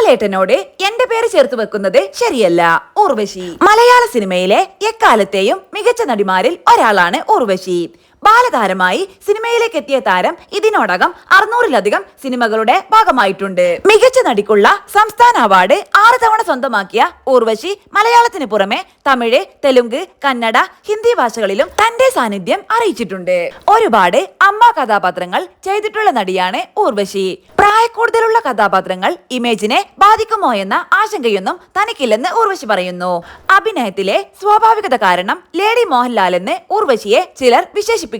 ലാലേട്ടനോട് എന്റെ പേര് ചേർത്ത് വെക്കുന്നത് ശരിയല്ല. ഊർവശി മലയാള സിനിമയിലെ എക്കാലത്തെയും മികച്ച നടിമാരിൽ ഒരാളാണ് ഊർവശി. ബാലതാരമായി സിനിമയിലേക്ക് എത്തിയ താരം ഇതിനോടകം 600-ലധികം സിനിമകളുടെ ഭാഗമായിട്ടുണ്ട്. മികച്ച നടിക്കുള്ള സംസ്ഥാന അവാർഡ് 6 തവണ സ്വന്തമാക്കിയ ഊർവശി മലയാളത്തിന് പുറമെ തമിഴ്, തെലുങ്ക്, കന്നഡ, ഹിന്ദി ഭാഷകളിലും തന്റെ സാന്നിധ്യം അറിയിച്ചിട്ടുണ്ട്. ഒരുപാട് അമ്മ കഥാപാത്രങ്ങൾ ചെയ്തിട്ടുള്ള നടിയാണ് ഊർവശി. പ്രായക്കൂടുതലുള്ള കഥാപാത്രങ്ങൾ ഇമേജിനെ ബാധിക്കുമോ എന്ന ആശങ്കയൊന്നും തനിക്കില്ലെന്ന് ഊർവശി പറയുന്നു. അഭിനയത്തിലെ സ്വാഭാവികത കാരണം ലേഡി മോഹൻലാൽ എന്ന് ഊർവശിയെ ചിലർ വിശേഷിപ്പിക്കാറുണ്ട്.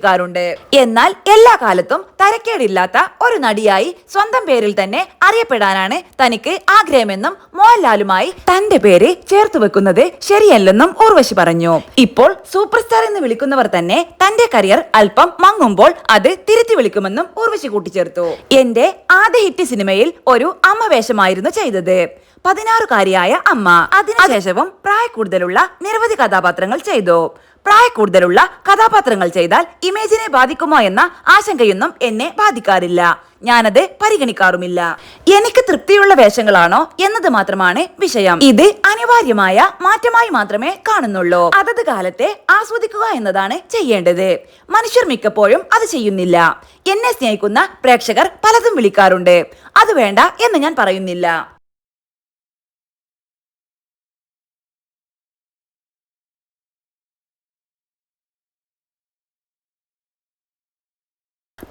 എന്നാൽ എല്ലാ കാലത്തും തരക്കേടില്ലാത്ത ഒരു നടിയായി സ്വന്തം പേരിൽ തന്നെ അറിയപ്പെടാനാണ് തനിക്ക് ആഗ്രഹമെന്നും മോഹൻലാലുമായി തന്റെ പേര് ചേർത്ത് വെക്കുന്നത് ശരിയല്ലെന്നും ഊർവശി പറഞ്ഞു. ഇപ്പോൾ സൂപ്പർ സ്റ്റാർ എന്ന് വിളിക്കുന്നവർ തന്നെ തന്റെ കരിയർ അല്പം മങ്ങുമ്പോൾ അത് തിരുത്തി വിളിക്കുമെന്നും ഊർവശി കൂട്ടിച്ചേർത്തു. എന്റെ ആദ്യ ഹിറ്റ് സിനിമയിൽ ഒരു അമ്മ വേഷമായിരുന്നു ചെയ്തത്. 16-കാരിയായ അമ്മ. അതിനുശേഷവും പ്രായക്കൂടുതലുള്ള നിരവധി കഥാപാത്രങ്ങൾ ചെയ്തു. പ്രായക്കൂടുതലുള്ള കഥാപാത്രങ്ങൾ ചെയ്താൽ ഇമേജിനെ ബാധിക്കുമോ എന്ന ആശങ്കയൊന്നും എന്നെ ബാധിക്കാറില്ല. ഞാനത് പരിഗണിക്കാറുമില്ല. എനിക്ക് തൃപ്തിയുള്ള വേഷങ്ങളാണോ എന്നത് മാത്രമാണ് വിഷയം. ഇത് അനിവാര്യമായ മാറ്റമായി മാത്രമേ കാണുന്നുള്ളൂ. അതത് കാലത്തെ ആസ്വദിക്കുക എന്നതാണ് ചെയ്യേണ്ടത്. മനുഷ്യർ മിക്കപ്പോഴും അത് ചെയ്യുന്നില്ല. എന്നെ സ്നേഹിക്കുന്ന പ്രേക്ഷകർ പലതും വിളിക്കാറുണ്ട്. അത് വേണ്ട എന്ന് ഞാൻ പറയുന്നില്ല.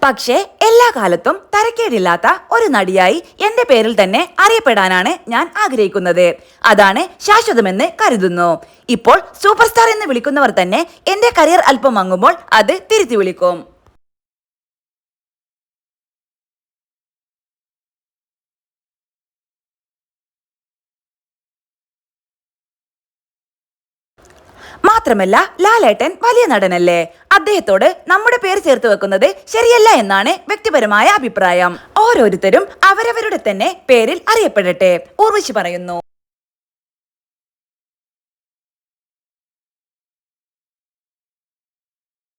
പക്ഷേ എല്ലാ കാലത്തും തരക്കേടില്ലാത്ത ഒരു നടിയായി എന്റെ പേരിൽ തന്നെ അറിയപ്പെടാനാണ് ഞാൻ ആഗ്രഹിക്കുന്നത്. അതാണ് ശാശ്വതമെന്ന് കരുതുന്നു. ഇപ്പോൾ സൂപ്പർ സ്റ്റാർ എന്ന് വിളിക്കുന്നവർ തന്നെ എന്റെ കരിയർ അല്പം മങ്ങുമ്പോൾ അത് തിരുത്തി വിളിക്കും. മാത്രമല്ല ലാലേട്ടൻ വലിയ നടനല്ലേ. അദ്ദേഹത്തോട് നമ്മുടെ പേര് ചേർത്ത് വെക്കുന്നത് ശരിയല്ല എന്നാണ് വ്യക്തിപരമായ അഭിപ്രായം. ഓരോരുത്തരും അവരവരുടെ തന്നെ പേരിൽ അറിയപ്പെടട്ടെ, ഊർവശി പറയുന്നു.